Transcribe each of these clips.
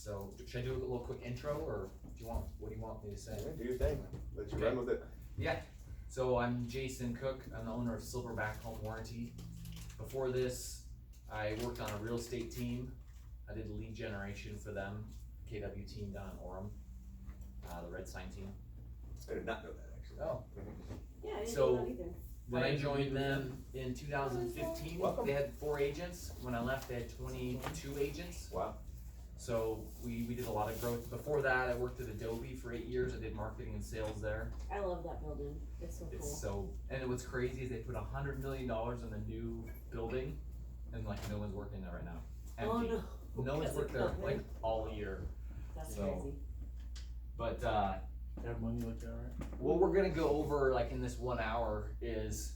So should I do a little quick intro, or what do you want me to say? Yeah, do your thing. Let you run with it. Yeah. So I'm Jason Cook. I'm the owner of Silverback Home Warranty. Before this, I worked on a real estate team. I did lead generation for them, KW team down in Orem, the Red Sign team. I did not know that actually. Oh. Yeah, I didn't So- know that either. When I joined them in 2015, Welcome. they had 4 agents. When I left, they had 22 agents. Wow. So we did a lot of growth. Before that, I worked at Adobe for 8 years. I did marketing and sales there. I love that building. It's so cool. It's so, and what's crazy is they put $100 million in the new building, and like no one's working there right now. Oh Empty. no. No one's Because worked of there COVID. like all year. That's so- crazy. But Have money like that, right? what we're gonna go over like in this 1 hour is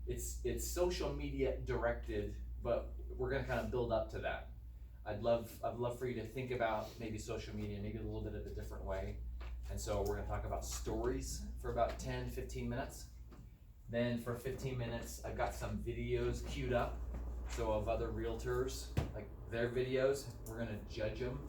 it's social media directed, but we're gonna kind of build up to that. I'd love for you to think about maybe social media, maybe a little bit of a different way. And so we're gonna talk about stories for about 10-15 minutes. Then for 15 minutes, I've got some videos queued up. So of other realtors, like their videos, we're gonna judge them.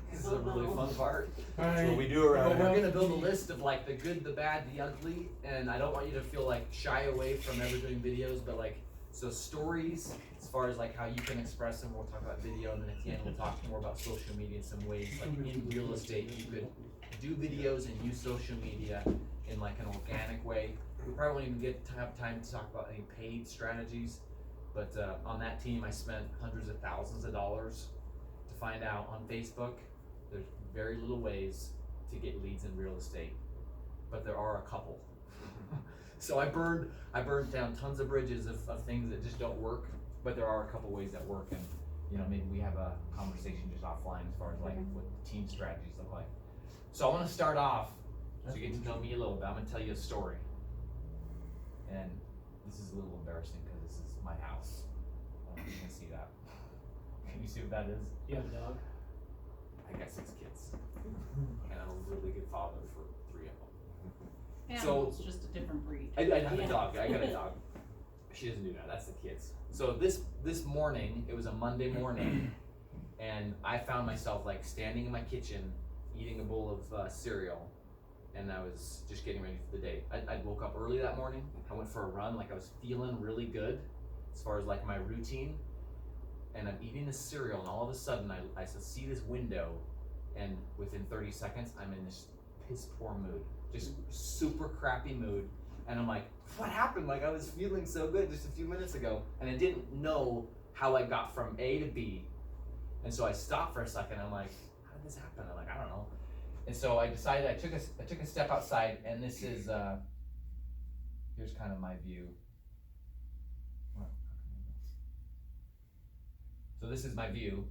This is a really fun part. That's what we do But around we're here. gonna build a list of like the good, the bad, the ugly, and I don't want you to feel like shy away from ever doing videos, but like, so stories, as far as like how you can express them, we'll talk about video, and then at the end we'll talk more about social media in some ways, like in real estate, you could do videos and use social media in like an organic way. We probably won't even get to have time to talk about any paid strategies, but on that team I spent hundreds of thousands of dollars to find out on Facebook. There's very little ways to get leads in real estate, but there are a couple. So I burned down tons of bridges of things that just don't work, but there are a couple ways that work, and you know, maybe we have a conversation just offline as far as like what team strategies look like. So I wanna start off, so you get to know me a little bit. I'm gonna tell you a story. And this is a little embarrassing because this is my house. I don't know if you can see that. Can you see what that is? You have a dog? I got 6 kids, and I'm a really good father for 3 of them. Animals, just a different breed. I have a Yeah. dog. I got a dog. She doesn't do that. That's the kids. So this morning, it was a Monday morning, and I found myself like standing in my kitchen eating a bowl of cereal, and I was just getting ready for the day. I woke up early that morning. I went for a run. Like I was feeling really good as far as like my routine. And I'm eating this cereal, and all of a sudden I see this window, and within 30 seconds I'm in this piss poor mood, just super crappy mood. And I'm like, what happened? Like I was feeling so good just a few minutes ago, and I didn't know how I got from A to B. And so I stopped for a second. I'm like, how did this happen? I'm like, I don't know. And so I decided, I took a step outside, and this is here's kind of my view. So this is my view.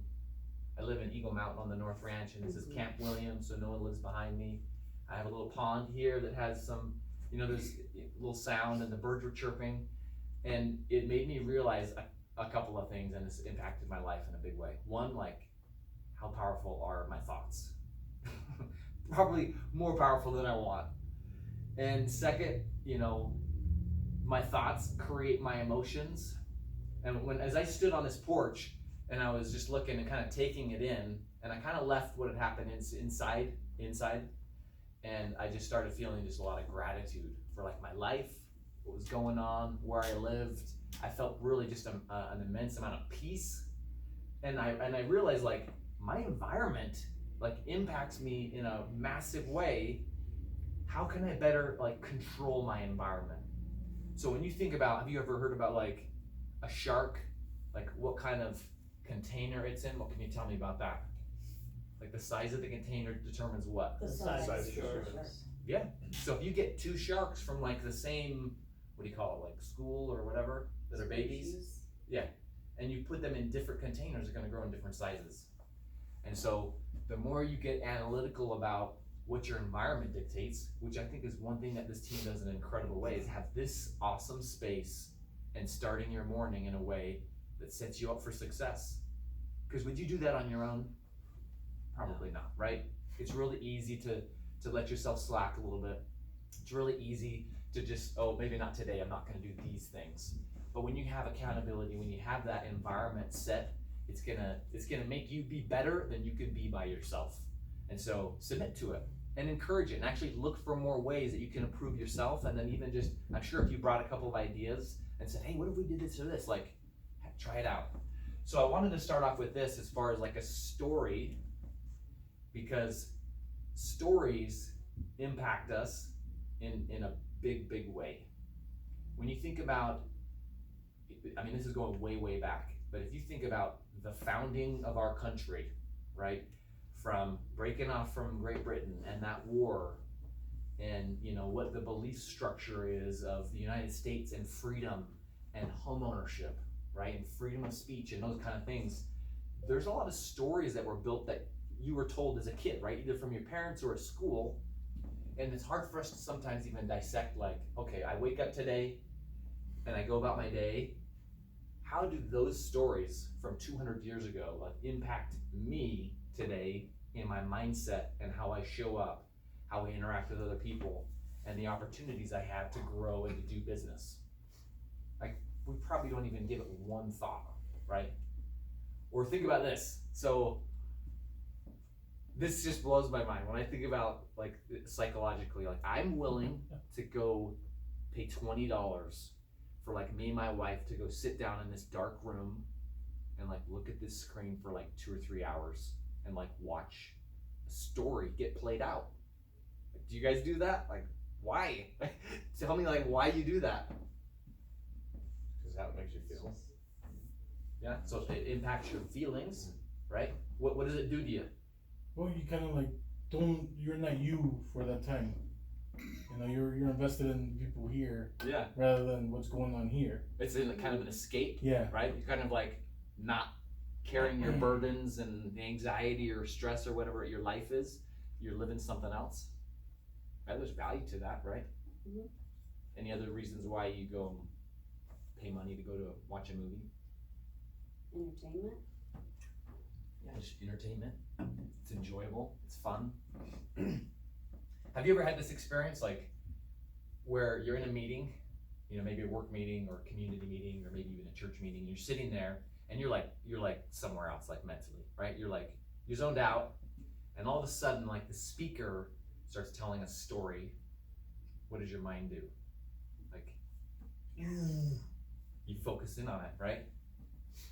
I live in Eagle Mountain on the North Ranch, and this is Camp Williams, so no one lives behind me. I have a little pond here that has some, you know, there's a little sound, and the birds were chirping, and it made me realize a couple of things, and it's impacted my life in a big way. One, like, how powerful are my thoughts? Probably more powerful than I want. And second, you know, my thoughts create my emotions. And as I stood on this porch, and I was just looking and kind of taking it in, and I kind of left what had happened inside, and I just started feeling just a lot of gratitude for like my life, what was going on, where I lived. I felt really just an immense amount of peace, and I realized like my environment like impacts me in a massive way. How can I better like control my environment? So when you think about, have you ever heard about like a shark, like what kind of container it's in? What can you tell me about that? Like the size of the container determines what? The size size. of the sharks. Yeah. So if you get 2 sharks from like the same, what do you call it, like school or whatever, that are babies, and you put them in different containers, they're gonna grow in different sizes. And so the more you get analytical about what your environment dictates, which I think is one thing that this team does in an incredible way, is have this awesome space and starting your morning in a way that sets you up for success. Because would you do that on your own? Probably not, right? It's really easy to let yourself slack a little bit. It's really easy to just, oh, maybe not today, I'm not gonna do these things. But when you have accountability, when you have that environment set, It's gonna make you be better than you could be by yourself. And so submit to it and encourage it and actually look for more ways that you can improve yourself. And then even just, I'm sure if you brought a couple of ideas and said, hey, what if we did this or this? Like, try it out. So I wanted to start off with this as far as like a story, because stories impact us in a big way. When you think about, I mean, this is going way back, but if you think about the founding of our country, right? From breaking off from Great Britain and that war, and you know what the belief structure is of the United States and freedom and home ownership, right? And freedom of speech and those kind of things. There's a lot of stories that were built that you were told as a kid, right? Either from your parents or at school. And it's hard for us to sometimes even dissect, like, okay, I wake up today and I go about my day. How do those stories from 200 years ago impact me today in my mindset and how I show up, how I interact with other people, and the opportunities I have to grow and to do business? Like, we probably don't even give it one thought, right? Or think about this. So this just blows my mind when I think about, like, psychologically, like, I'm willing to go pay $20 for like me and my wife to go sit down in this dark room and like look at this screen for like 2 or 3 hours and like watch a story get played out. Like, do you guys do that? Like, why? Tell me, like, why you do that. Because how it makes you feel. Yeah, so it impacts your feelings, right? What does it do to you? Well, you kind of like you're not you for that time. You know, you're invested in people here Yeah, rather than what's going on here. it's in kind of an escape, Yeah. right? You're kind of like not carrying your burdens and the anxiety or stress or whatever your life is. You're living something else. Right? There's value to that, right? Mhm. Any other reasons why you go pay money to go to watch a movie? Entertainment. Yeah, just entertainment. It's enjoyable. It's fun. Have you ever had this experience, like, where you're in a meeting, you know, maybe a work meeting or a community meeting or maybe even a church meeting, and you're sitting there and you're like somewhere else, like mentally, right? You're zoned out, and all of a sudden, like, the speaker starts telling a story. What does your mind do? Like, you focus in on it, right?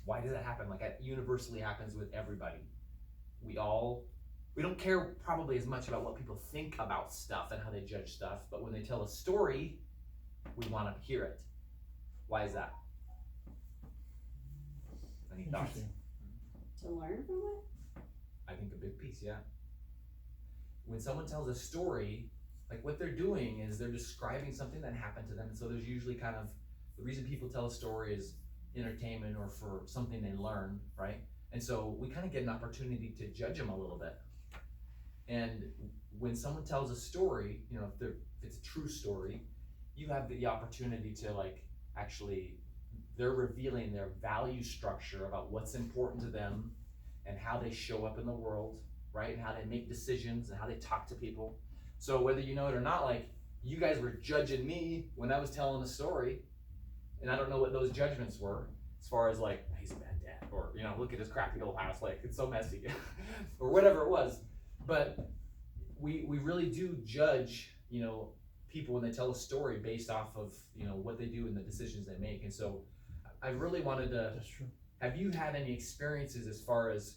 Why does that happen? Like, that universally happens with everybody. We don't care probably as much about what people think about stuff and how they judge stuff, but when they tell a story, we want to hear it. Why is that? Any thoughts? Interesting. To learn from it. I think a big piece, yeah. When someone tells a story, like, what they're doing is they're describing something that happened to them, and so there's usually kind of, the reason people tell a story is entertainment or for something they learn, right? And so we kind of get an opportunity to judge them a little bit. And when someone tells a story, you know, if it's a true story, you have the opportunity to, like, actually, they're revealing their value structure about what's important to them and how they show up in the world, right? And how they make decisions and how they talk to people. So whether you know it or not, like, you guys were judging me when I was telling a story, and I don't know what those judgments were, as far as like, he's a bad dad, or, you know, look at his crappy old house, like, it's so messy, or whatever it was. But we really do judge, you know, people when they tell a story based off of, you know, what they do and the decisions they make. And so I really wanted to, That's true. have you had any experiences as far as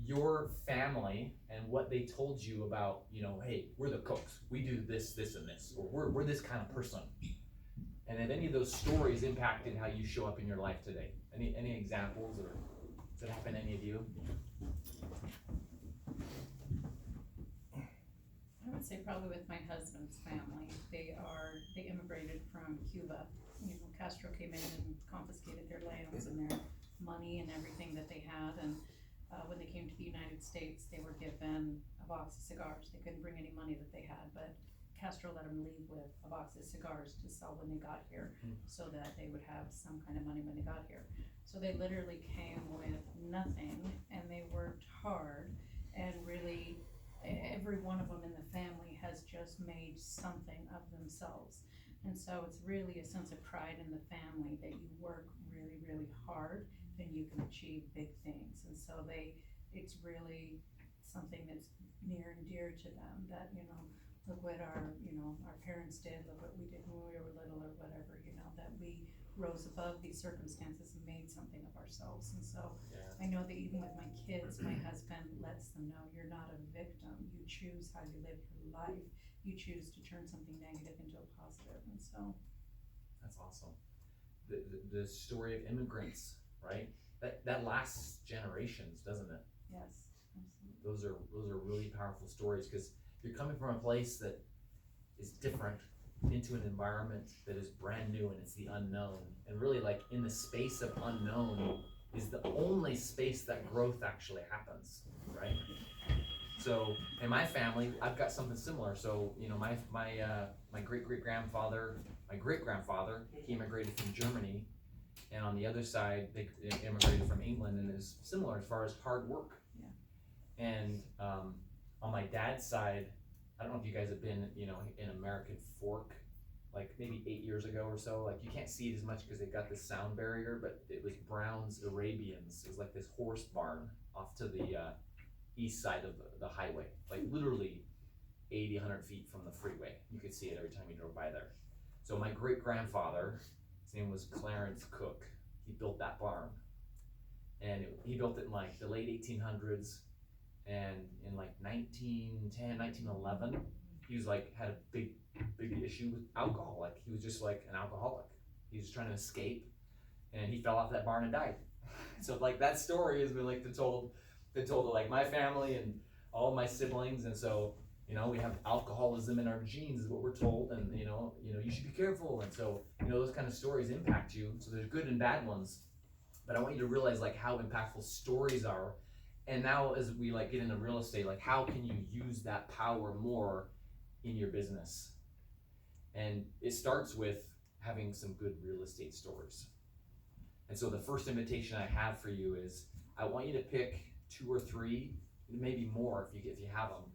your family and what they told you about, you know, hey, we're the Cokes, we do this, this, and this, or we're this kind of person? And have any of those stories impacted how you show up in your life today? Any examples, or does it happen to any of you? I would say probably with my husband's family. They immigrated from Cuba. You know, Castro came in and confiscated their lands and their money and everything that they had. And when they came to the United States, they were given a box of cigars. They couldn't bring any money that they had, but Castro let them leave with a box of cigars to sell when they got here, so that they would have some kind of money when they got here. So they literally came with nothing, and they worked hard, and really every one of them in the family has just made something of themselves. And so it's really a sense of pride in the family that you work really, really hard then you can achieve big things. And so it's really something that's near and dear to them, that, look what our parents did, look what we did when we were little or whatever, that we rose above these circumstances and made something of ourselves. And so Yeah. I know that even with my kids, my husband lets them know, you're not a victim. You choose how you live your life. You choose to turn something negative into a positive. And so That's awesome. The story of immigrants, right? That lasts generations, doesn't it? yes, absolutely. Those are really powerful stories, because you're coming from a place that is different into an environment that is brand new, and it's the unknown. And really, like, in the space of unknown is the only space that growth actually happens, right? So in my family, I've got something similar. So, my great-great-grandfather, he immigrated from Germany, and on the other side, they immigrated from England, and is similar as far as hard work. Yeah. And on my dad's side, I don't know if you guys have been, in American Fork, like maybe 8 years ago or so. Like, you can't see it as much because they've got this sound barrier, but it was Brown's Arabians. It was like this horse barn off to the east side of the highway, like literally 80, 100 feet from the freeway. You could see it every time you drove by there. So my great-grandfather, his name was Clarence Cook, he built that barn. And he built it in like the late 1800s, and in like 1910, 1911, he was like, had a big issue with alcohol. Like, he was just like an alcoholic. He was trying to escape, and he fell off that barn and died. So like, that story has been like been told to like my family and all my siblings. And so, we have alcoholism in our genes is what we're told, and you should be careful. And so, those kind of stories impact you. So there's good and bad ones, but I want you to realize like how impactful stories are. And now as we like get into real estate, like, how can you use that power more in your business? And it starts with having some good real estate stories. And so the first invitation I have for you is, I want you to pick 2 or 3, maybe more if you have them,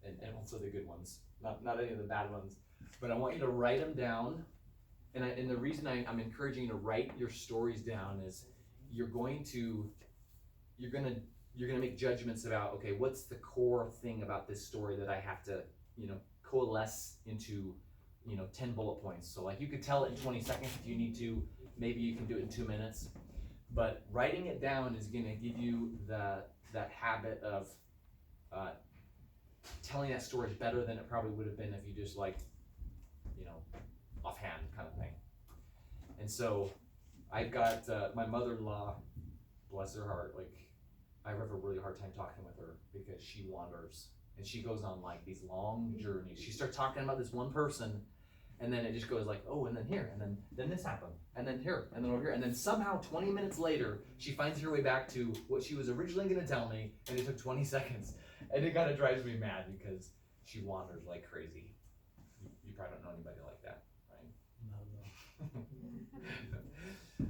and also the good ones, not any of the bad ones. But I want you to write them down. And the reason I'm encouraging you to write your stories down is you're gonna make judgments about, okay, what's the core thing about this story that I have to, coalesce into, 10 bullet points. So like, you could tell it in 20 seconds if you need to, maybe you can do it in 2 minutes, but writing it down is gonna give you that habit of telling that story better than it probably would have been if you just like, offhand kind of thing. And so I've got my mother-in-law, bless her heart, like, I have a really hard time talking with her because she wanders and she goes on like these long journeys. She starts talking about this one person, and then it just goes like, oh, and then here, and then this happened, and then here, and then over here, and then somehow 20 minutes later, she finds her way back to what she was originally gonna tell me, and it took 20 seconds. And it kind of drives me mad because she wanders like crazy. You probably don't know anybody like that, right?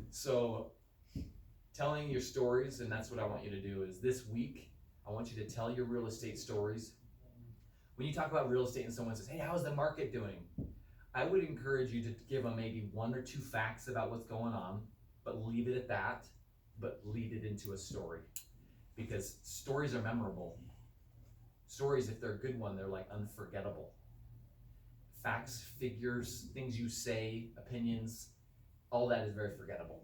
So, telling your stories, and that's what I want you to do, is this week, I want you to tell your real estate stories. When you talk about real estate and someone says, hey, how's the market doing? I would encourage you to give them maybe 1 or 2 facts about what's going on, but leave it at that, but lead it into a story. Because stories are memorable. Stories, if they're a good one, they're like unforgettable. Facts, figures, things you say, opinions, all that is very forgettable.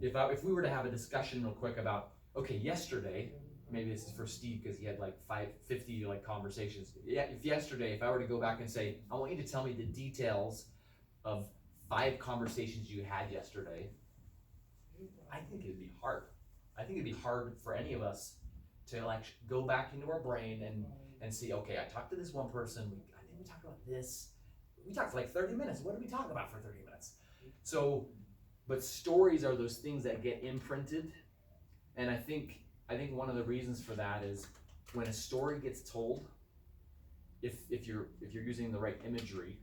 If we were to have a discussion real quick about, okay, yesterday, maybe this is for Steve because he had like 50 like conversations. Yeah, if I were to go back and say, I want you to tell me the details of 5 conversations you had yesterday, I think it'd be hard. I think it'd be hard for any of us to like go back into our brain and see, okay, I talked to this one person, I think we talked about this. We talked for like 30 minutes. What did we talk about for 30 minutes? So, but stories are those things that get imprinted. And I think one of the reasons for that is when a story gets told, if you're using the right imagery,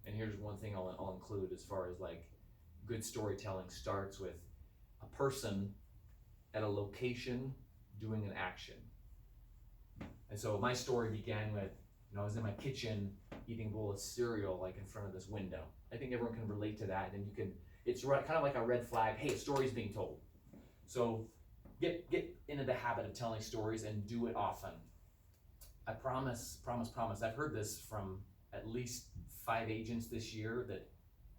and here's one thing I'll include as far as like good storytelling starts with a person at a location doing an action. And so my story began with, I was in my kitchen eating a bowl of cereal like in front of this window. I think everyone can relate to that, and it's kind of like a red flag, hey, a story's being told. So get into the habit of telling stories and do it often. I promise, I've heard this from at least 5 agents this year that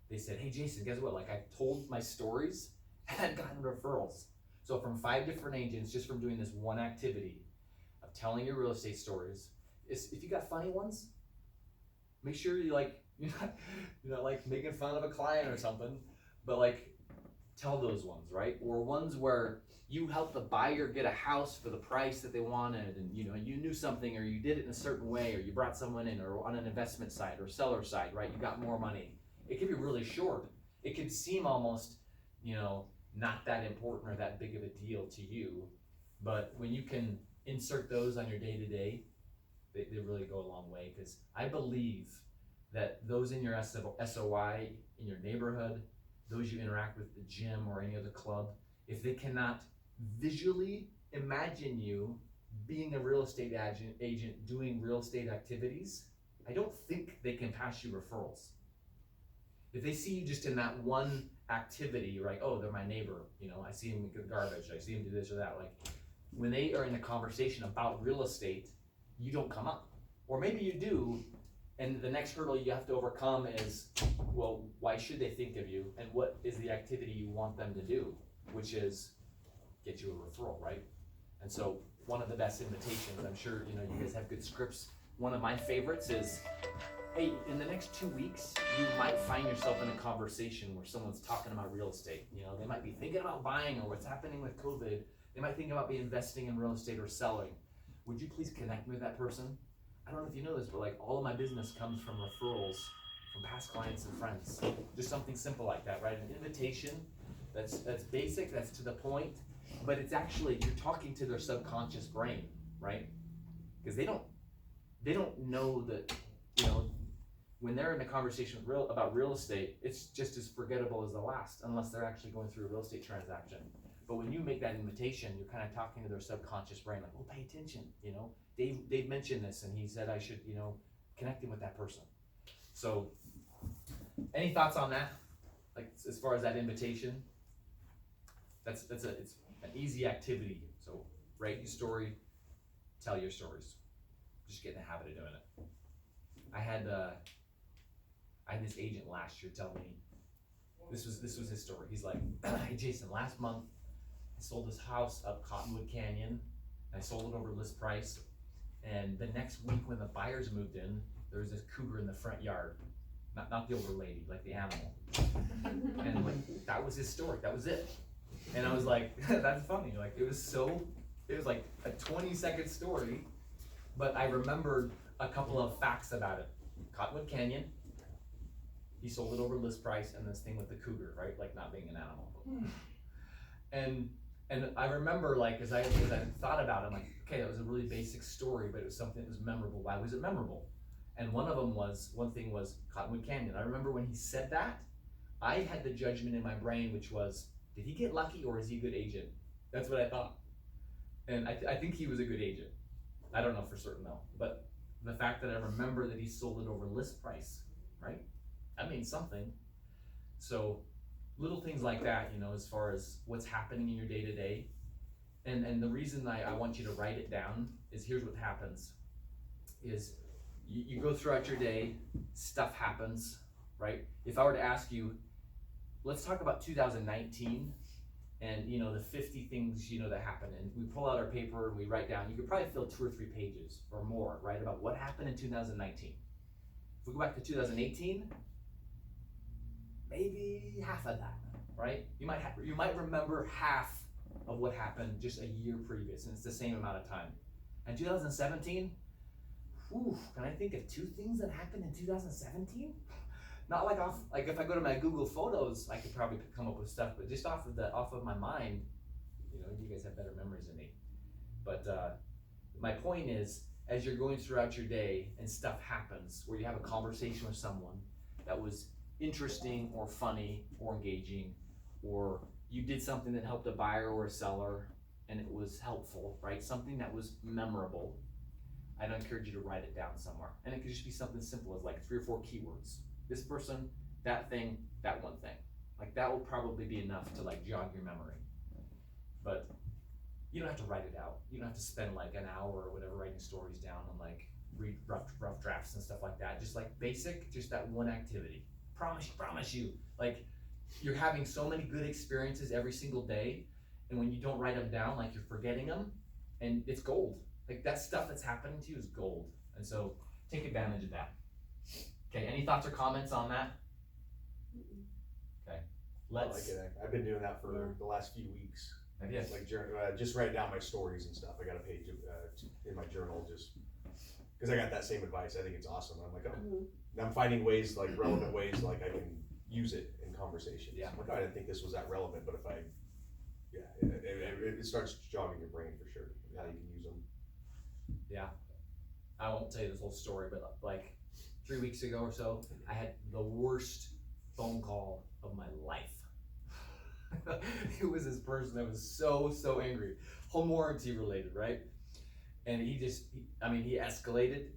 they said, hey Jason, guess what? Like, I've told my stories and I've gotten referrals. So from 5 different agents, just from doing this one activity of telling your real estate stories, if you got funny ones, make sure you like, you're not like making fun of a client or something, but like tell those ones, right? Or ones where you helped the buyer get a house for the price that they wanted, and you knew something, or you did it in a certain way, or you brought someone in, or on an investment side or seller side, right? You got more money. It could be really short. It could seem almost, not that important or that big of a deal to you, but when you can insert those on your day-to-day, they really go a long way, because I believe that those in your SOI, in your neighborhood, those you interact with at the gym or any other club, if they cannot visually imagine you being a real estate agent doing real estate activities, I don't think they can pass you referrals. If they see you just in that one activity, right? Oh, they're my neighbor, I see him get garbage, I see him do this or that. Like, when they are in a conversation about real estate, you don't come up. Or maybe you do, and the next hurdle you have to overcome is, well, why should they think of you? And what is the activity you want them to do? Which is get you a referral, right? And so one of the best invitations, I'm sure, you guys have good scripts. One of my favorites is, hey, in the next 2 weeks, you might find yourself in a conversation where someone's talking about real estate. They might be thinking about buying, or what's happening with COVID. They might think about investing in real estate or selling. Would you please connect me with that person? I don't know if you know this, but like, all of my business comes from referrals from past clients and friends. Just something simple like that, right? An invitation that's basic, that's to the point, but it's actually, you're talking to their subconscious brain, right? Because they don't know that, when they're in a conversation about real estate, it's just as forgettable as the last, unless they're actually going through a real estate transaction. But when you make that invitation, you're kind of talking to their subconscious brain, like, oh, pay attention, Dave mentioned this, and he said I should, connect him with that person. So, any thoughts on that? Like, as far as that invitation? It's an easy activity. So, write your story, tell your stories. Just get in the habit of doing it. I had this agent last year tell me, this was his story. He's like, hey Jason, last month I sold this house up Cottonwood Canyon. I sold it over list price, and the next week when the buyers moved in, there was this cougar in the front yard. Not the older lady, like the animal. And like, that was his story. That was it. And I was like, that's funny. Like, it was like a 20-second story, but I remembered a couple of facts about it. Cottonwood Canyon, he sold it over list price, and this thing with the cougar, right? Like, not being an animal. And I remember, like, as I thought about it, I'm like, okay, that was a really basic story, but it was something that was memorable. Why was it memorable? And one thing was Cottonwood Canyon. I remember when he said that, I had the judgment in my brain, which was, did he get lucky, or is he a good agent? That's what I thought. And I think he was a good agent. I don't know for certain though, but the fact that I remember that he sold it over list price, right? That means something. So little things like that, as far as what's happening in your day to day. And the reason I want you to write it down is, here's what happens, is you go throughout your day, stuff happens, right? If I were to ask you, let's talk about 2019 and the 50 things that happened, and we pull out our paper and we write down, you could probably fill 2 or 3 pages or more, right, about what happened in 2019. If we go back to 2018, maybe half of that, right? You might remember half of what happened just a year previous, and it's the same amount of time. And 2017, can I think of 2 things that happened in 2017? Not like if I go to my Google Photos, I could probably come up with stuff, but just off of my mind, you guys have better memories than me. But my point is, as you're going throughout your day and stuff happens, where you have a conversation with someone that was interesting or funny or engaging, or you did something that helped a buyer or a seller and it was helpful, right? Something that was memorable. I'd encourage you to write it down somewhere. And it could just be something simple as like 3 or 4 keywords. This person, that thing, that one thing. Like, that will probably be enough to like jog your memory. but you don't have to write it out. You don't have to spend like an hour or whatever writing stories down and like read rough drafts and stuff like that. Just like basic, just that one activity. Promise you, like you're having so many good experiences every single day, and when you don't write them down, like you're forgetting them, and it's gold. Like that stuff that's happening to you is gold, and so take advantage of that. Okay, any thoughts or comments on that? Okay, I like let's. it. I've been doing that for the last few weeks. Yes. Like just write down my stories and stuff. I got a page in my journal just because I got that same advice. I think it's awesome. I'm like, oh, and I'm finding ways, like relevant ways, like I can use it in conversation. Yeah. I'm like, oh, I didn't think this was that relevant, but if I, it starts jogging your brain for sure. How you can use them. Yeah, I won't tell you this whole story, but like 3 weeks ago or so, I had the worst phone call of my life. It was this person that was so angry, home warranty related, right? And he escalated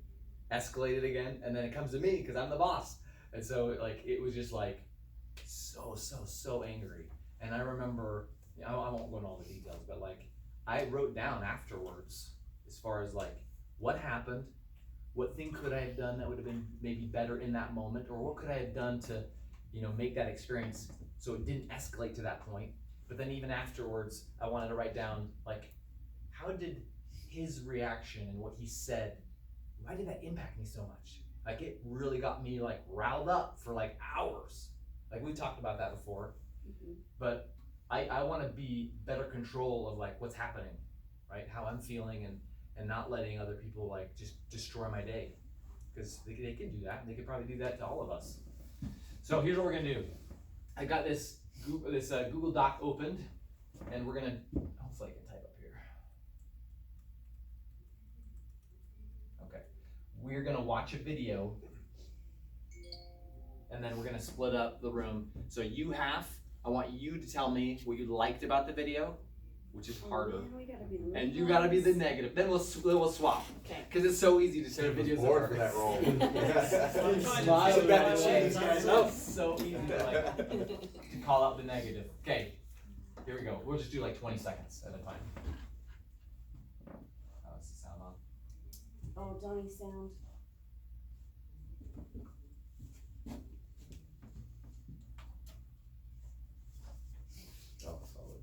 again, and then it comes to me because I'm the boss, and so like it was just like so angry. And I remember, I won't go into all the details, but like I wrote down afterwards as far as like what happened, what thing could I have done that would have been maybe better in that moment, or what could I have done to, make that experience so it didn't escalate to that point. But then even afterwards, I wanted to write down like, how did his reaction and what he said, why did that impact me so much? Like it really got me like riled up for like hours. Like we talked about that before, but I want to be better control of like what's happening, right? How I'm feeling and not letting other people like just destroy my day, because they can do that. They could probably do that to all of us. So here's what we're gonna do. I got this Google Doc opened, and we're gonna, hopefully I can type up here. Okay, we're gonna watch a video, and then we're gonna split up the room. So I want you to tell me what you liked about the video, which is harder. Man, we gotta be the And you gotta be the negative. Then we'll swap. Okay. Because it's so easy to share I was videos. bored for that role. Smile. Sit back and change, guys. Oh, so easy to call out the negative. Okay, here we go. We'll just do like 20 seconds at a time. Oh, is the sound on? Oh, Donnie sound. Oh, solid.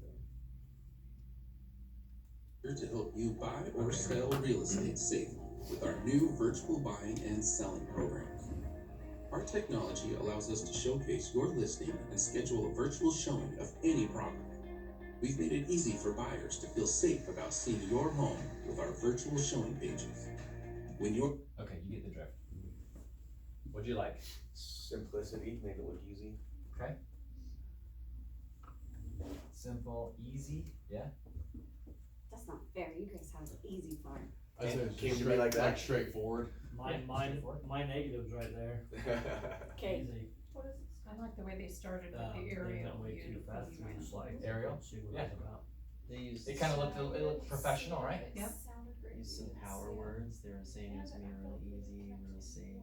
Here to help you buy or sell real estate safe with our new virtual buying and selling program. Our technology allows us to showcase your listing and schedule a virtual showing of any property. We've made it easy for buyers to feel safe about seeing your home with our virtual showing pages. When you're Okay, you get the drift. What'd you like? Simplicity, made it look easy. Okay. Simple, easy, yeah. That's not fair. You guys have the easy part. I said it came to me like that. straightforward. My negative's right there. Okay. Easy. I like the way they started with They the aerial went way view too fast when you through went. the slides. Aerial? See what Yeah. it's about. They used It kind of looked professional, right? Yep. used some power words. They were saying it was gonna be really easy, really safe,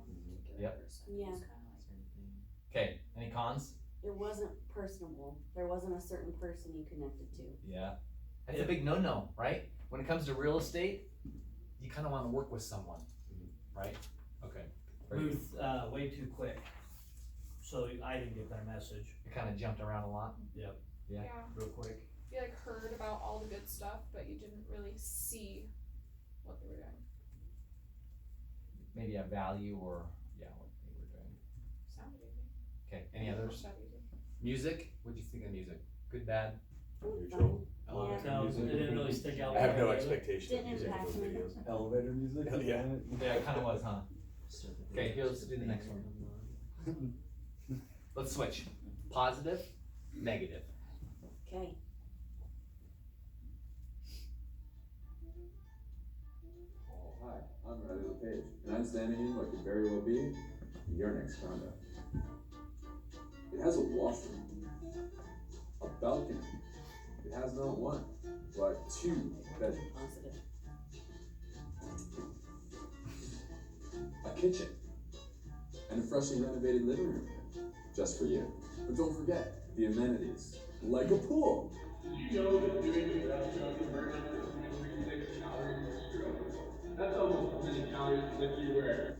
Yep. Yeah. sort of thing. Okay, any cons? It wasn't personable. There wasn't a certain person you connected to. Yeah. That's a big no-no, right? When it comes to real estate, you kind of want to work with someone, right? Okay. Very good. Moved way too quick, so I didn't get that message. You kind of jumped around a lot. Yeah. Real quick. You like heard about all the good stuff, but you didn't really see what they were doing. Maybe a value or, yeah, what they were doing. Sounded easy. Okay, any others? Sounded easy. Music? What'd you think of music? Good, bad? Neutral. Yeah. No, it didn't really stick out. I have no like that. expectation of Didn't using impact those me. videos. Elevator music? Yeah. Yeah, it kind of was, huh? Start the Okay, video here, let's just do the to next make one. them Let's switch. Positive, negative. Okay. Hi, I'm Riley LePage, and I'm standing in what could very well be your next condo. It has a washroom, a balcony. It has not one, but two bedrooms, Positive. a kitchen, and a freshly renovated living room, just for you. But don't forget the amenities, like a pool, Did you know that doing the breaststroke conversion is 336 calories per stroke? That's almost as many calories as if you were.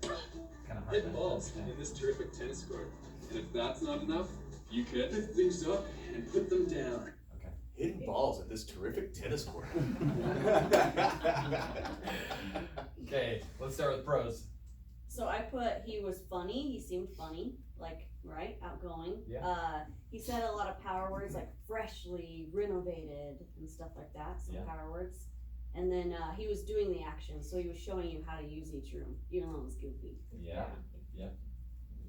Kind of hard Hit to balls understand. in this terrific tennis court. And if that's not enough, you could lift things up and put them down. Hitting balls at this terrific tennis court. Okay, let's start with pros. So I put, he was funny, he seemed funny, like, right, outgoing. Yeah. He said a lot of power words like freshly renovated and stuff like that, some Yeah. power words. And then, he was doing the action, so he was showing you how to use each room, even though it was goofy. Yeah.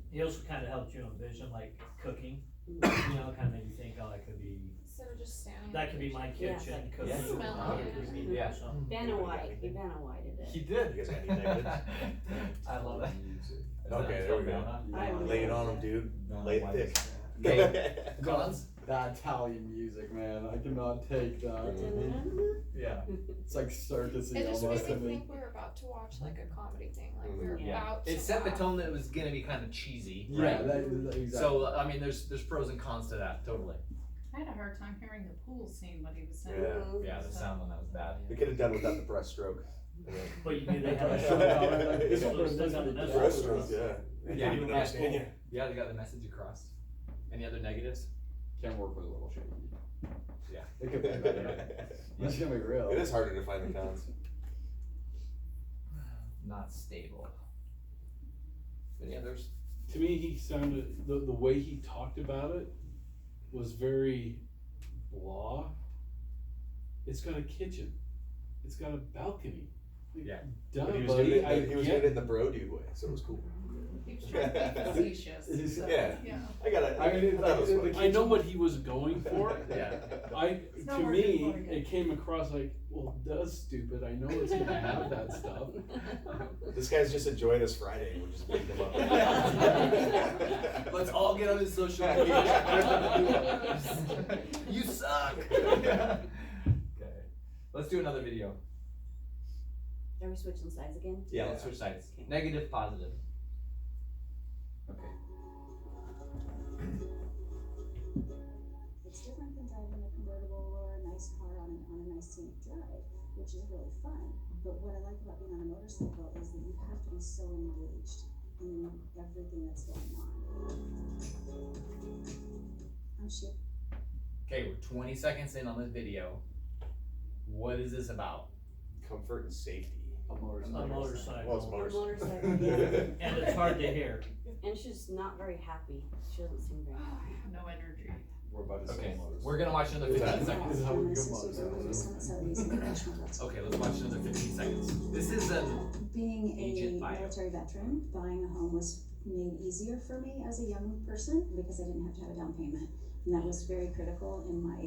He also kind of helped you envision like cooking, Mm. you know, kind of made you think, oh, that could be, Instead of just standing. that could be my Yeah. kitchen cooking. Yeah. Smell Oh, it. it could be, Yeah. so. Vanna White, he Vanna Whited it. He did. You guys got any negatives? I love it. Okay, there we go. Lay it on him, dude. Lay it thick. Okay. Cons? That Italian music, man, I cannot take that. Yeah. It's like circusy It just made almost me to me. think we were about to watch like a comedy thing, like we were Yeah. about to It set the laugh. tone that it was gonna be kind of cheesy. Yeah, Right. that exactly. So I mean, there's pros and cons to that. Totally. I had a hard time hearing the pool scene, what he was saying. Yeah. Yeah, the sound on that was bad. We could have done without the breaststroke. But you knew they had a Yeah. show. Yeah. They still got the Yeah. breaststroke. Yeah. They Yeah. didn't even understand you. Yeah, they got the message across. Any other negatives? Can't work with a little shaky. Yeah. It could be better. Let's gonna be real. It is harder to find the cons. Not stable. Any others? To me, he sounded, the way he talked about it was very blah. It's got a kitchen. It's got a balcony. Like, Yeah. Duh, But he was buddy, doing I it, he was get doing it in the bro dude way, so it was cool. He was trying to be facetious. Yeah. Yeah. I got it. I mean, it's that was like- funny. I know what he was going for. Yeah. not To working me, for you. it came across like, well, that's stupid. I know it's gonna have that stuff. This guy's just enjoying his Friday. We're just beating him up. Let's all get on his social media. You suck. Okay. Let's do another video. Are we switching sides again? Yeah, let's switch sides. Okay. Negative, positive. Okay. It's different than driving a convertible or a nice car on a nice scenic drive, which is really fun. But what I like about being on a motorcycle is that you have to be so engaged in everything that's going on. Oh shit. Okay, we're 20 seconds in on this video. What is this about? Comfort and safety. A motorcycle. A motorcycle. Well, it's motorcycle. Motorcycle, yeah. And it's hard to hear. And she's not very happy. She doesn't seem very happy. No energy. We're about to Okay, see motorcycle. we're gonna watch another 15 This seconds. is how we And become this is super motorcyclists. so easy and professional, that's Okay, let's watch another 15 seconds. This is Being a Agent bio. military veteran, buying a home was made easier for me as a young person because I didn't have to have a down payment. And that was very critical in my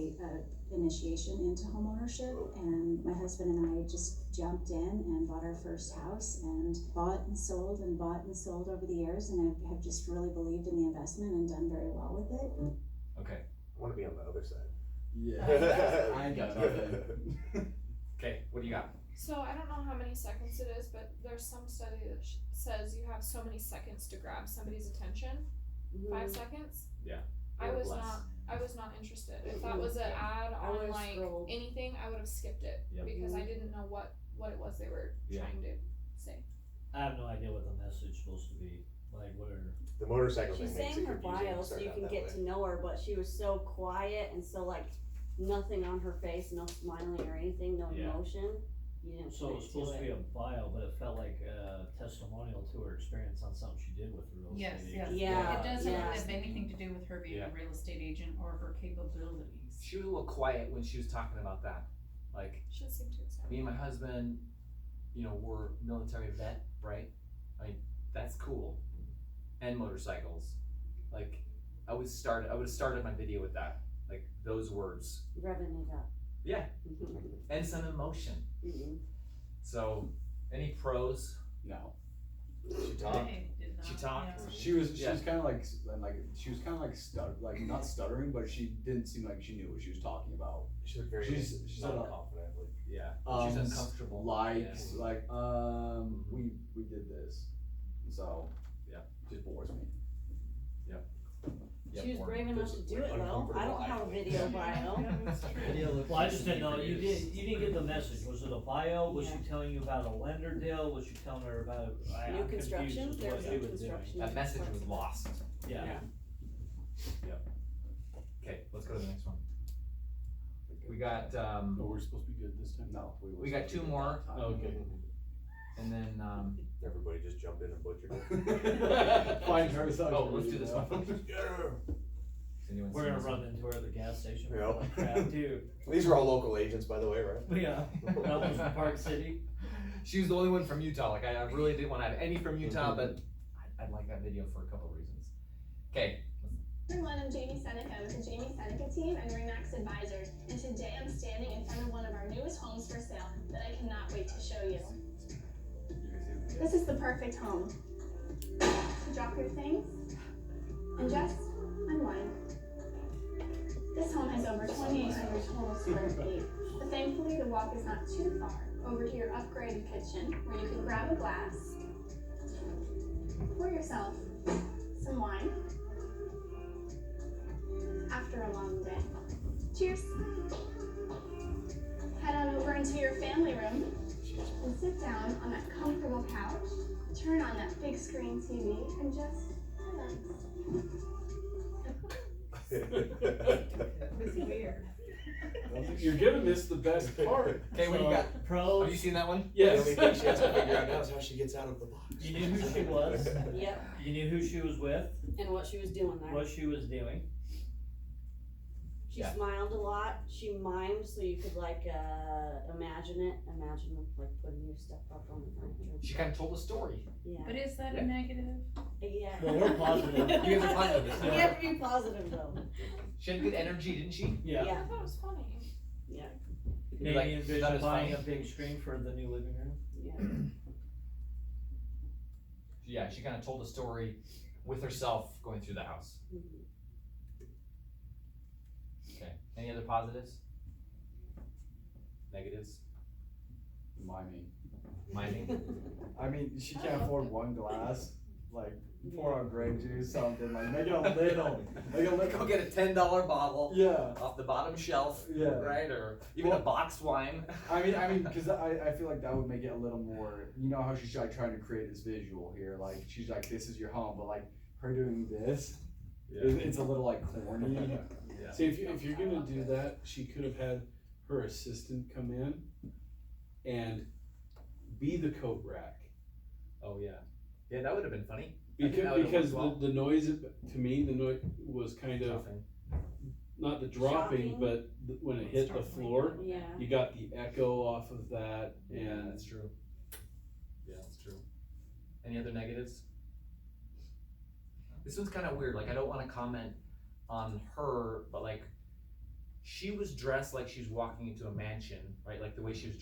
initiation into homeownership. And my husband and I just jumped in and bought our first house and bought and sold over the years. And I have just really believed in the investment and done very well with it. okay. I want to be on the other side. Yeah. I ain't got nothing. Okay, what do you got? So I don't know how many seconds it is, but there's some study that says you have so many seconds to grab somebody's attention. 5 seconds. Yeah. I Or was less. not interested. If that was an ad I on would've like scrolled. anything, I would have skipped it Yep. because I didn't know what it was they were Yeah. trying to say. I have no idea what the message is supposed to be. Like, what are, The motorcycle She's thing makes saying it her confusing bio to so start you out can that get way. to know her, but she was so quiet and so like nothing on her face, no smiling or anything, no Yeah. emotion. You didn't so it was stick supposed to be it. a bio, but it felt like a testimonial to her experience on something she did with the real Yes, estate yes. agent. Yeah. It doesn't yeah. have anything to do with her being Yeah. a real estate agent or her capabilities. She was a little quiet when she was talking about that. Like, She didn't seem too excited. me and my husband, you know, were military vet, right? I mean, that's cool. And motorcycles. Like, I would have started my video with that. Like, those words. Revving it up. Yeah. Mhm. And some emotion. Mhm. So, any pros? No. She talked. I did not, She talked. yeah. She was Yeah. kind of like she was kind of like not stuttering, but she didn't seem like she knew what she was talking about. She looked very She's not a- confident. Like, Yeah. Um, She's uncomfortable. Likes Yeah. like we did this, so Yeah. just bores me. Yep, She was or- brave enough to do it though. I don't have a video bio. Well, I just didn't know, you didn't get the message, was it a bio, was she Yeah. telling you about a lender deal, was she telling her about? I'm New confused construction, as to there what was she new was doing. construction. That message was lost. Yeah, Okay, let's go to the next one. We got, Oh, we're supposed to be good this time? No, we got two more, Oh, okay. and then, Everybody just jumped in and butchered it. Find her. oh, let's do this one. Anyone we're seen gonna this run one? into her at the gas station, Yeah. like crap too. These are all local agents, by the way, right? Yeah, that was from Park City. She was the only one from Utah, like, I really didn't wanna have any from Utah, but I'd like that video for a couple of reasons. Okay, Everyone, I'm Jamie Seneca with the Jamie Seneca team and Remax Advisors, and today I'm standing in front of one of our newest homes for sale that I cannot wait to show you. This is the perfect home. To drop your things and just unwind. This home has over 2,800 total square feet, but thankfully the walk is not too far over to your upgraded kitchen where you can grab a glass, pour yourself some wine after a long day. Cheers! Head on over into your family room and sit down on that comfortable couch, turn on that big screen TV, and just It's weird. You're giving this the best part. okay, what do you got? Pros, Have you seen that one? The Yes. only thing she has to figure out now is how she gets out of the box. you knew who she was, Yep, you knew who she was with, and what she was doing there. what she was doing. She Yeah. smiled a lot, she mimed so you could like, imagine like putting your stuff up on the furniture. She kinda told a story. Yeah, But is that Yeah. a negative? yeah. Well, we're positive. You guys are positive this You time. have to be positive though. She had good energy, didn't she? Yeah. Yeah. I thought it was funny. Yeah, Maybe Like, envision that is buying funny. a big screen for the new living room. yeah. Yeah, she kinda told a story with herself going through the house. Mhm. Okay, any other positives? Negatives? Miming. Miming? I mean, she can't afford one glass. Like, pour on grape juice, something. Like, make it a little. Make it a Go little. get a $10 bottle Yeah. off the bottom shelf, Yeah. right? Or even a Well- box wine. I mean, because I feel like that would make it a little more. You know how she's like trying to create this visual here. Like, she's like, this is your home, but like her doing this, it's a little like corny. Yeah. See, if you're gonna do that, she could have had her assistant come in and be the coat rack. Oh, yeah. Yeah, that would have been funny. I think that Because, would've because worked the noise, to me, the noise was kind of, Dropping. not the dropping, Shocking. but when it hit the floor, Yeah. you got the echo off of that, Yeah, and that's true. Yeah, that's true. Any other negatives? This one's kind of weird. Like, I don't want to comment on her, but like, she was dressed like she was walking into a mansion, right? Like the way she was